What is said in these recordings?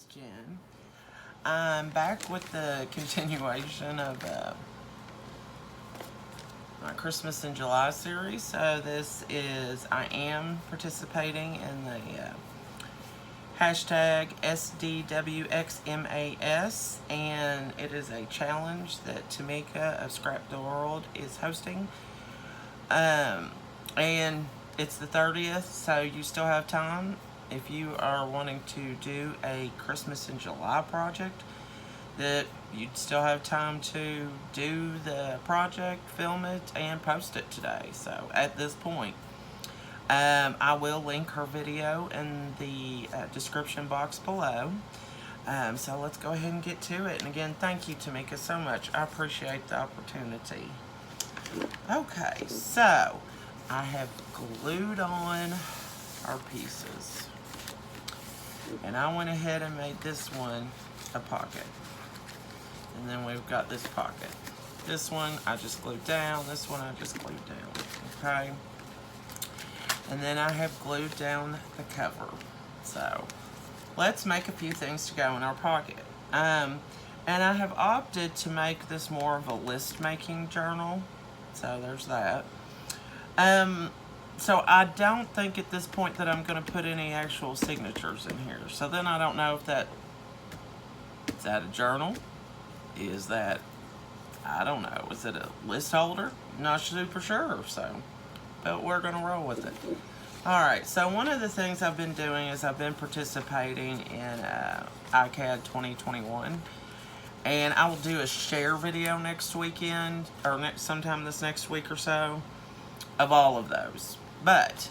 Jen. I'm back with the continuation of my Christmas in July series. So this is, I am participating in the hashtag SDWXMAS, and it is a challenge that Tamika of Scrapdaworld is hosting. And it's the 30th, so you still have time. If you are wanting to do a Christmas in July project, that you'd still have time to do the project, film it, and post it today. So at this point, I will link her video in the description box below. So let's go ahead and get to it. And again, thank you, Tamika, so much. I appreciate the opportunity. Okay, so I have glued on our pieces. And I went ahead and made this one a pocket. And then we've got this pocket. This one I just glued down. This one I just glued down. Okay. And then I have glued down the cover. So let's make a few things to go in our pocket. And I have opted to make this more of a list making journal. So there's that. So I don't think at this point that I'm going to put any actual signatures in here. So then I don't know if is that a journal? Is that, I don't know, is it a list holder? Not super sure, so, but we're going to roll with it. Alright, so one of the things I've been doing is I've been participating in ICAD 2021. And I will do a share video next weekend, or sometime this next week or so, of all of those. But,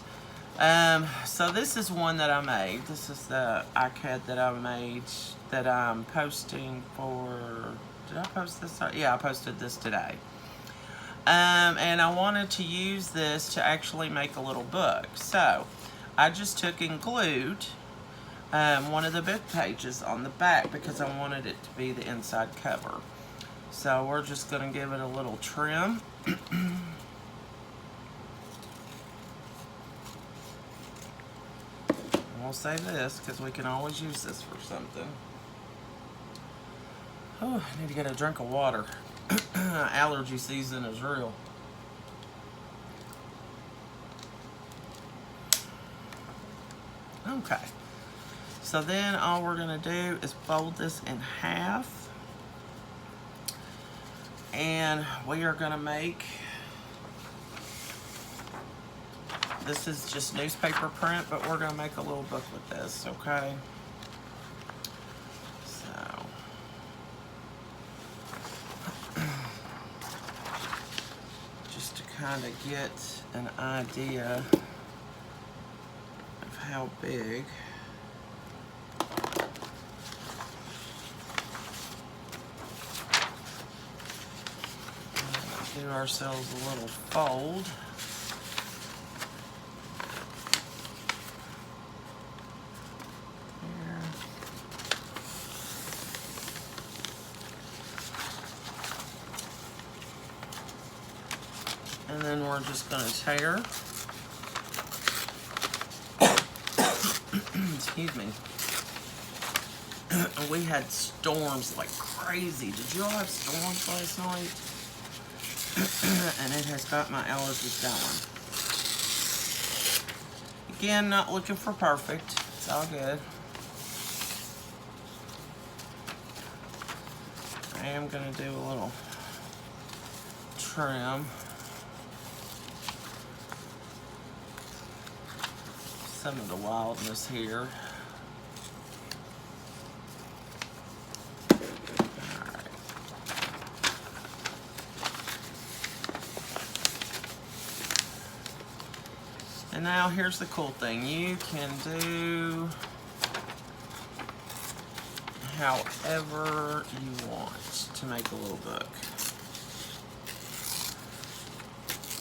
so this is one that I made. This is the iCAD that I made that I'm posting for, did I post this? Yeah, I posted this today. And I wanted to use this to actually make a little book. So, I just took and glued one of the book pages on the back because I wanted it to be the inside cover. So, we're just going to give it a little trim. We'll save this because we can always use this for something. Oh, I need to get a drink of water. Allergy season is real. Okay. So then all we're going to do is fold this in half. And we are going to make, this is just newspaper print, but we're going to make a little book with this, okay? So, just to kind of get an idea of how big. Do ourselves a little fold. And then we're just going to tear. Excuse me. We had storms like crazy. Did you all have storms last night? And it has got my allergies going. Again, not looking for perfect. It's all good. I am going to do a little trim. Some of the wildness here. Alright. And now here's the cool thing. You can do however you want to make a little book.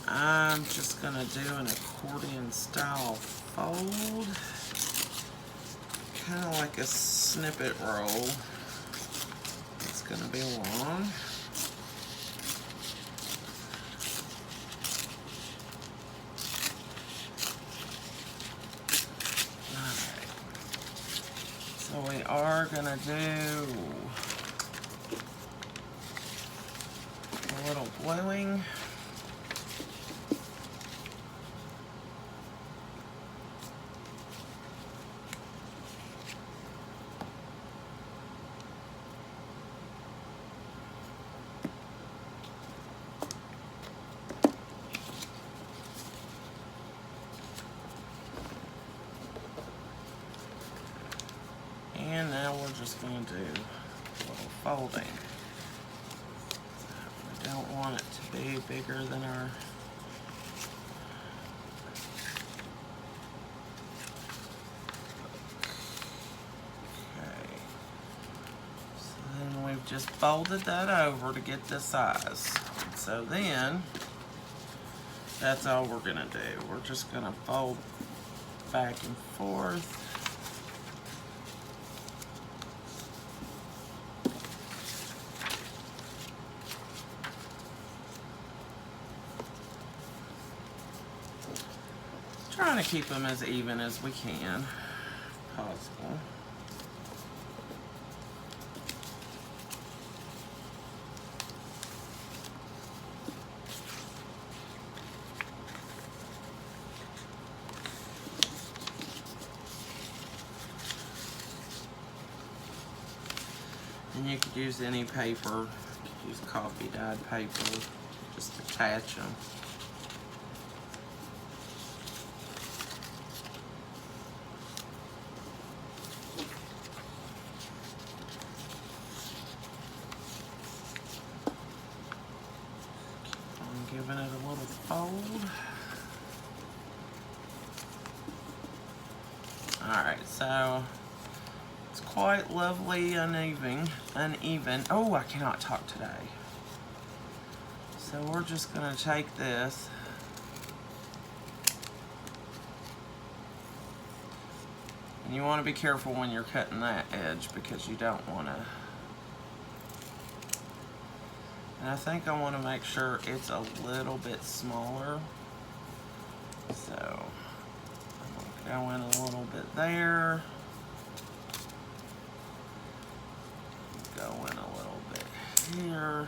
I'm just going to do an accordion style fold, kind of like a snippet roll. It's going to be long. Alright, so So we are gonna do a little gluing. And now we're just going to do a little folding. We don't want it to be bigger than our okay. So then we've just folded that over to get the size. So then that's all we're gonna do. We're just gonna fold back and forth. Trying to keep them as even as we can, possible. And you could use any paper, you could use coffee dyed paper, just attach them. Giving it a little fold. Alright, so it's quite lovely, uneven. Oh, I cannot talk today. So we're just gonna take this and you want to be careful when you're cutting that edge because you don't want to. And I think I want to make sure it's a little bit smaller. So I'm going to go in a little bit there. Go in a little bit here.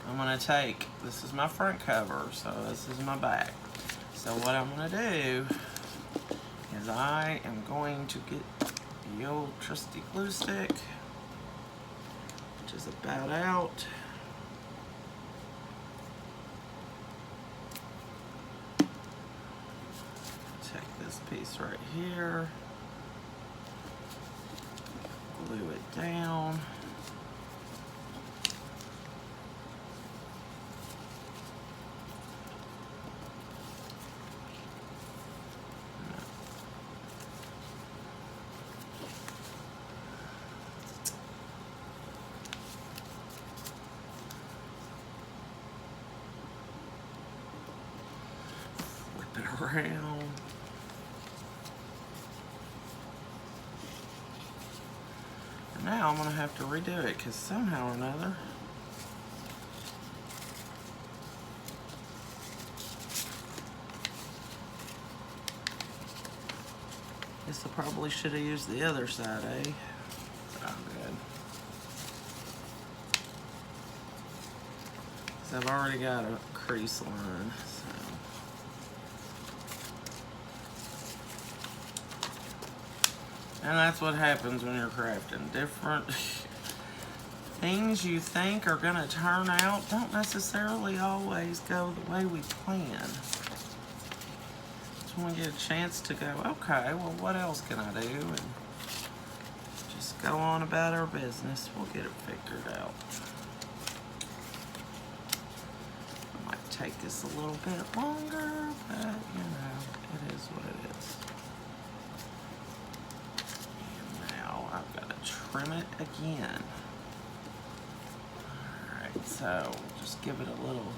I'm going to take, this is my front cover, so this is my back. So what I'm going to do is I am going to get the old trusty glue stick, which is about out. Take this piece right here, glue it down. Around. And now I'm going to have to redo it because somehow or another guess I probably should have used the other side, eh? Oh, good. Because I've already got a crease line. And that's what happens when you're crafting. Different things you think are going to turn out don't necessarily always go the way we plan. Just want to get a chance to go, okay, well, what else can I do? And just go on about our business. We'll get it figured out. It might take us a little bit longer, but, you know, it is what it is. I've got to trim it again. Alright, so just give it a little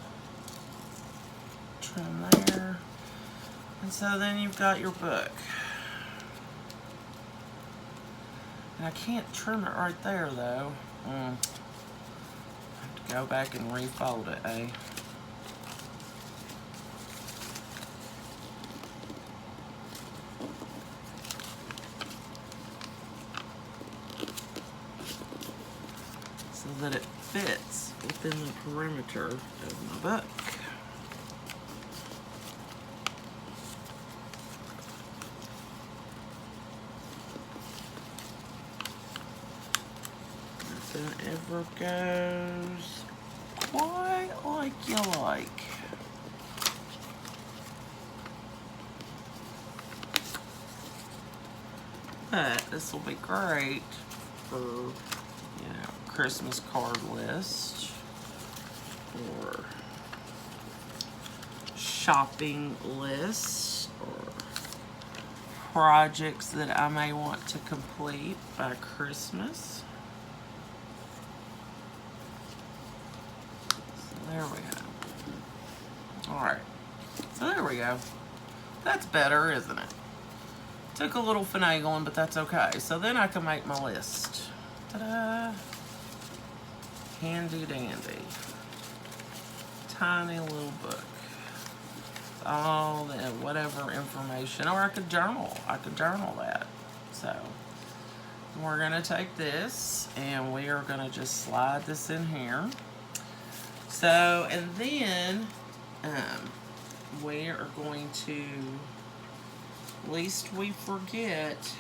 trim there. And so then you've got your book. And I can't trim it right there though. I have to go back and refold it, eh? that it fits within the perimeter of my book. Nothing ever goes quite like you like. But this will be great for, you know, Christmas card list or shopping lists or projects that I may want to complete by Christmas. So there we go. Alright, so there we go. That's better, isn't it? Took a little finagling, but that's okay. So then I can make my list. Ta-da! Handy dandy. Tiny little book. All the whatever information. Or I could journal. I could journal that. So we're going to take this and we are going to just slide this in here. So, and then we are going to, lest we forget,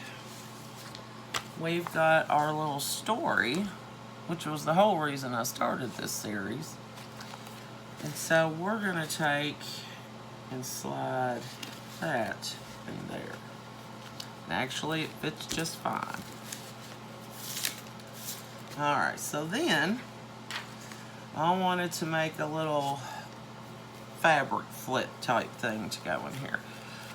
we've got our little story, which was the whole reason I started this series. And so we're going to take and slide that in there. And actually, it fits just fine. Alright, so then I wanted to make a little fabric flip type thing to go in here.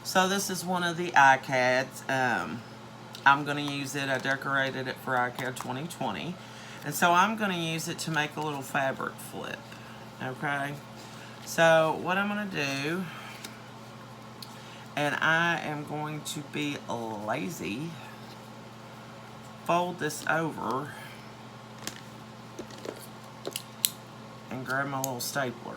So this is one of the iCads. I'm going to use it. I decorated it for iCad 2020. And so I'm going to use it to make a little fabric flip. Okay? So what I'm going to do, and I am going to be lazy, fold this over and grab my little stapler.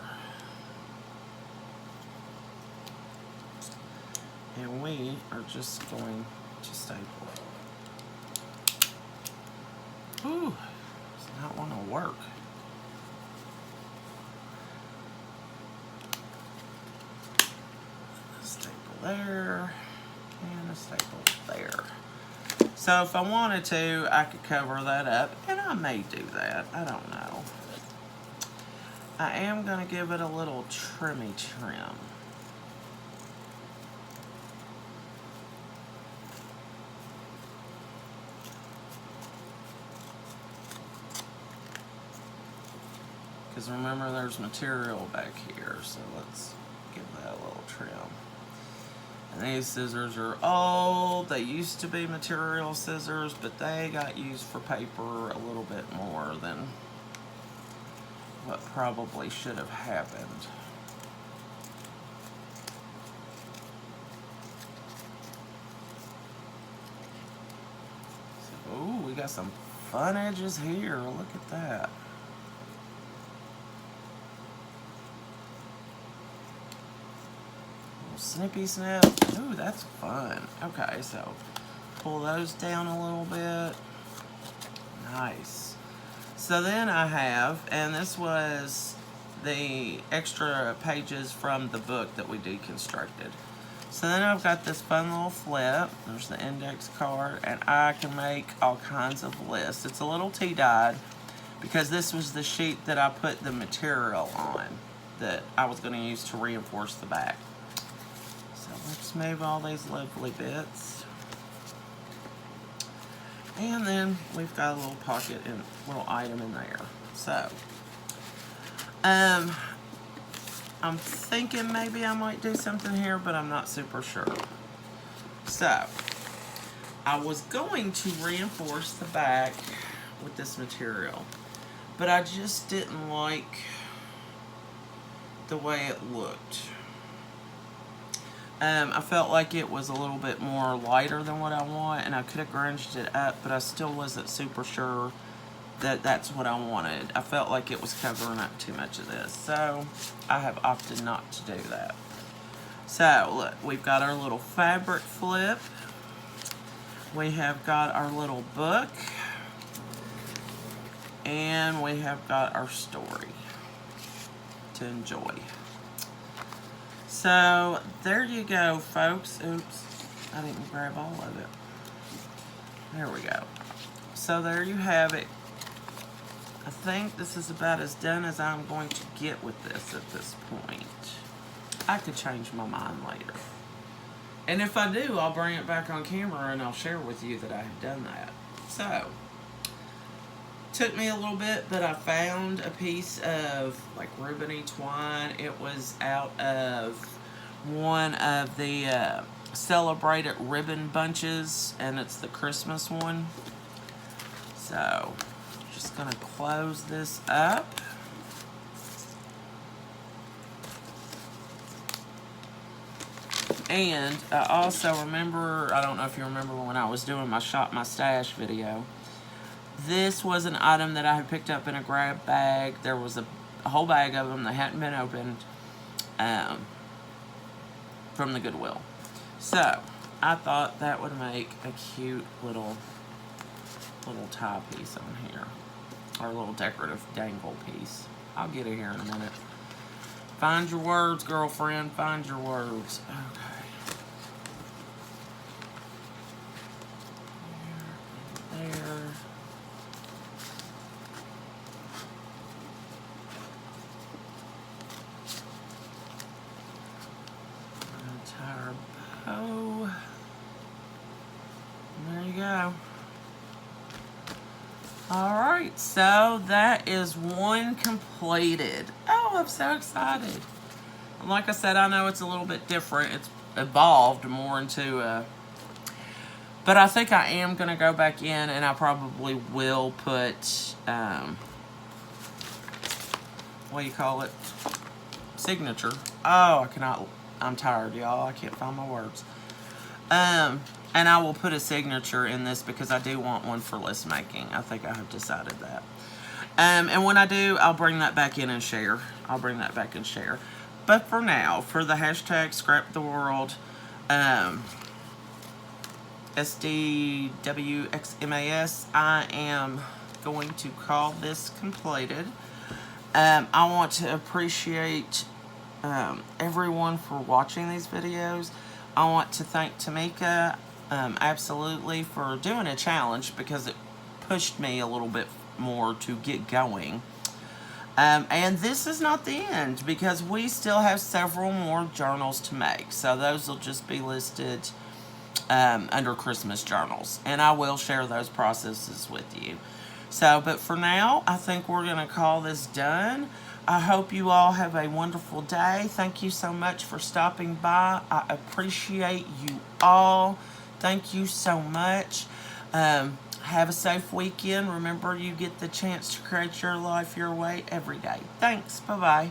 And we are just going to staple it. Ooh, does not want to work. A staple there, and a staple there. So if I wanted to, I could cover that up, and I may do that. I don't know. I am going to give it a little trim. Because remember, there's material back here, so let's give that a little trim. And these scissors are old. They used to be material scissors, but they got used for paper a little bit more than what probably should have happened. So, ooh, we got some fun edges here. Look at that. Snippy snip. Ooh, that's fun. Okay, so pull those down a little bit. Nice. So then I have, and this was the extra pages from the book that we deconstructed. So then I've got this fun little flip. There's the index card, and I can make all kinds of lists. It's a little tea-dyed because this was the sheet that I put the material on that I was going to use to reinforce the back. So let's move all these lovely bits. And then we've got a little pocket and little item in there. So, I'm thinking maybe I might do something here, but I'm not super sure. So, I was going to reinforce the back with this material, but I just didn't like the way it looked. I felt like it was a little bit more lighter than what I want, and I could have grunged it up, but I still wasn't super sure that that's what I wanted. I felt like it was covering up too much of this, so I have opted not to do that. So, look, we've got our little fabric flip. We have got our little book. And we have got our story to enjoy. So, there you go, folks. Oops, I didn't grab all of it. There we go. So, there you have it. I think this is about as done as I'm going to get with this at this point. I could change my mind later. And if I do, I'll bring it back on camera and I'll share with you that I have done that. So, took me a little bit, but I found a piece of like ribbony twine. It was out of one of the Celebrated ribbon bunches, and it's the Christmas one. So, just gonna close this up. And I also remember, I don't know if you remember when I was doing my Shop My Stash video, this was an item that I had picked up in a grab bag. There was a whole bag of them that hadn't been opened from the Goodwill. So, I thought that would make a cute little tie piece on here. Or a little decorative dangle piece. I'll get it here in a minute. Find your words, girlfriend. Find your words. Okay. There. Entire bow. And there you go. Alright, so that is one completed. Oh, I'm so excited. And like I said, I know it's a little bit different. It's evolved more into but I think I am going to go back in and I probably will put, what do you call it? Signature. Oh, I cannot, I'm tired, y'all. I can't find my words. And I will put a signature in this because I do want one for list making. I think I have decided that. And when I do, I'll bring that back in and share. I'll bring that back and share. But for now, for the hashtag Scrapdaworld, SDWXMAS, I am going to call this completed. I want to appreciate everyone for watching these videos. I want to thank Tamika absolutely for doing a challenge because it pushed me a little bit more to get going. And this is not the end because we still have several more journals to make. So those will just be listed under Christmas journals. And I will share those processes with you. So, but for now, I think we're going to call this done. I hope you all have a wonderful day. Thank you so much for stopping by. I appreciate you all. Thank you so much. Have a safe weekend. Remember, you get the chance to create your life your way every day. Thanks. Bye-bye.